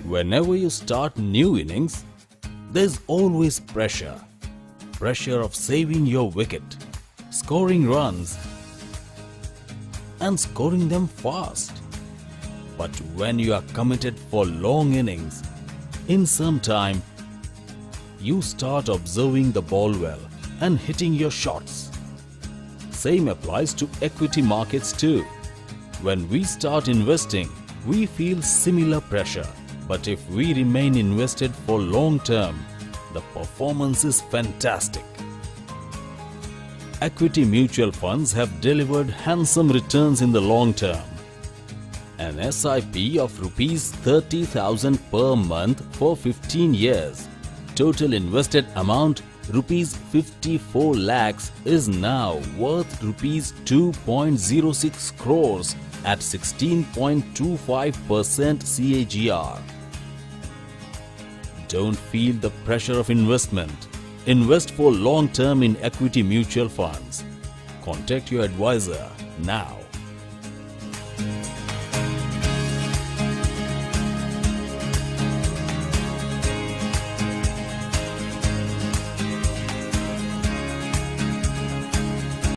Whenever you start new innings, there's always pressure. Pressure of saving your wicket, scoring runs and scoring them fast. But when you are committed for long innings, in some time, you start observing the ball well and hitting your shots. Same applies to equity markets too. When we start investing, we feel similar pressure. But if we remain invested for long term, the performance is fantastic. Equity mutual funds have delivered handsome returns in the long term. An SIP of Rs 30,000 per month for 15 years. Total invested amount Rs 54 lakhs is now worth Rs 2.06 crores at 16.25% CAGR. Don't feel the pressure of investment. Invest for long term in equity mutual funds. Contact your advisor now.